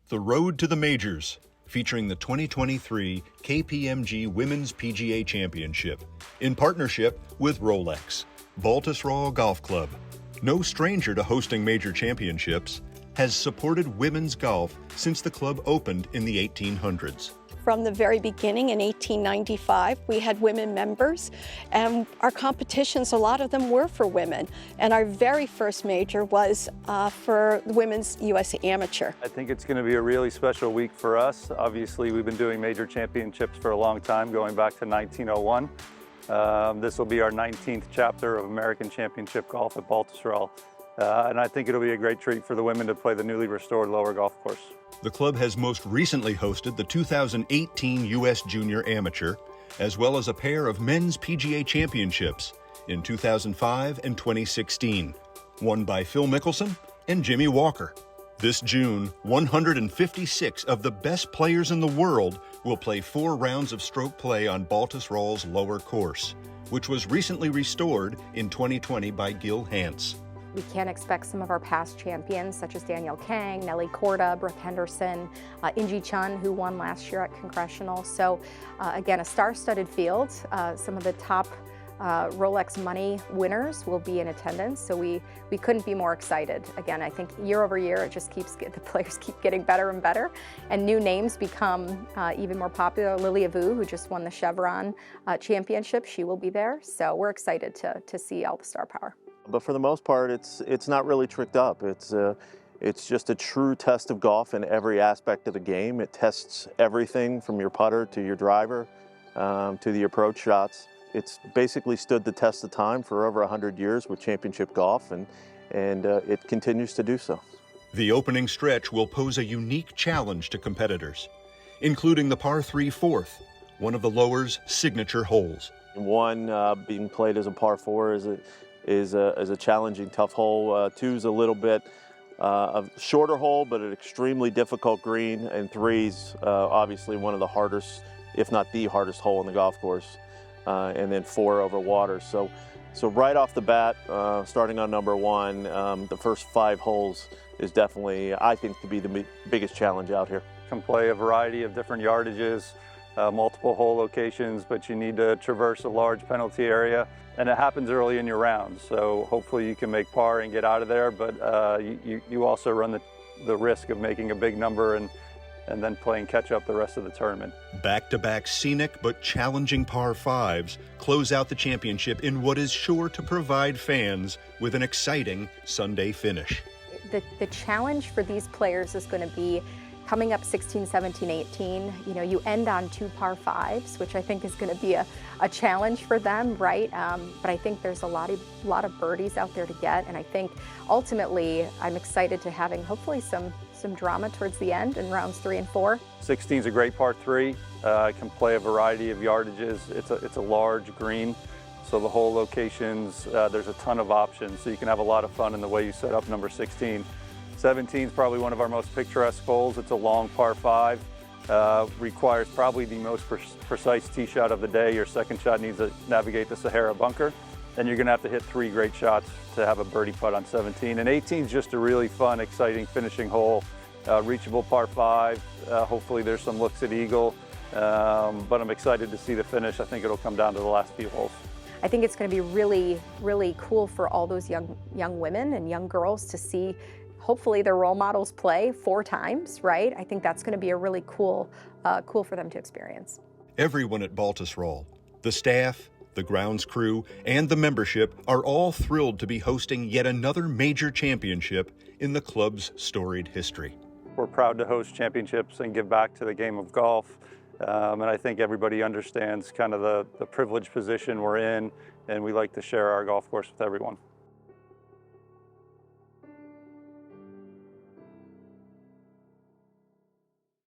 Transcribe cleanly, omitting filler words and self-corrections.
The Road to the Majors, featuring the 2023 KPMG Women's PGA Championship, in partnership with Rolex. Baltusrol Golf Club, no stranger to hosting major championships, has supported women's golf since the club opened in the 1800s. From the very beginning in 1895, we had women members, and our competitions, a lot of them were for women. And our very first major was for the Women's US Amateur. I think it's going to be a really special week for us. Obviously, we've been doing major championships for a long time, going back to 1901. This will be our 19th chapter of American Championship Golf at Baltusrol. And I think it'll be a great treat for the women to play the newly restored lower golf course. The club has most recently hosted the 2018 U.S. Junior Amateur, as well as a pair of men's PGA championships in 2005 and 2016, won by Phil Mickelson and Jimmy Walker. This June, 156 of the best players in the world will play 4 rounds of stroke play on Baltusrol's lower course, which was recently restored in 2020 by Gil Hance. We can expect some of our past champions, such as Danielle Kang, Nelly Korda, Brooke Henderson, Inji Chun, who won last year at Congressional. So again, a star-studded field. Some of the top Rolex money winners will be in attendance, so we couldn't be more excited. Again, I think year over year, it just the players keep getting better and better, and new names become even more popular. Lilia Vu, who just won the Chevron Championship, she will be there. So we're excited to see all the star power. But for the most part, it's not really tricked up. It's just a true test of golf in every aspect of the game. It tests everything from your putter to your driver to the approach shots. It's basically stood the test of time for over 100 years with championship golf, and it continues to do so. The opening stretch will pose a unique challenge to competitors, including the par 3 fourth, one of the lower's signature holes. One being played as a par 4 is a challenging, tough hole. 2's a little bit a shorter hole, but an extremely difficult green, and 3's obviously one of the hardest, if not the hardest hole in the golf course, and then 4 over water. So right off the bat, starting on number 1, the first 5 holes is definitely, I think, to be the biggest challenge out here. Can play a variety of different yardages, multiple hole locations, but you need to traverse a large penalty area, and it happens early in your round. So hopefully you can make par and get out of there, but you also run the risk of making a big number and then playing catch up the rest of the tournament. Back-to-back scenic but challenging par 5s close out the championship in what is sure to provide fans with an exciting Sunday finish. The challenge for these players is going to be coming up 16, 17, 18, you end on 2 par 5s, which I think is going to be a challenge for them, right? But I think there's a lot of birdies out there to get, and I think ultimately I'm excited to having hopefully some drama towards the end in rounds 3 and 4. 16 is a great par 3. Can play a variety of yardages. It's a large green, so the hole locations, there's a ton of options, so you can have a lot of fun in the way you set up number 16. 17 is probably one of our most picturesque holes. It's a long par 5. Requires probably the most precise tee shot of the day. Your second shot needs to navigate the Sahara bunker. And you're going to have to hit 3 great shots to have a birdie putt on 17. And 18 is just a really fun, exciting finishing hole. Reachable par 5. Hopefully there's some looks at eagle. But I'm excited to see the finish. I think it'll come down to the last few holes. I think it's going to be really, really cool for all those young women and young girls to see hopefully their role models play 4 times, right? I think that's going to be a really cool for them to experience. Everyone at Baltusrol, the staff, the grounds crew, and the membership are all thrilled to be hosting yet another major championship in the club's storied history. We're proud to host championships and give back to the game of golf. And I think everybody understands kind of the privileged position we're in, and we like to share our golf course with everyone.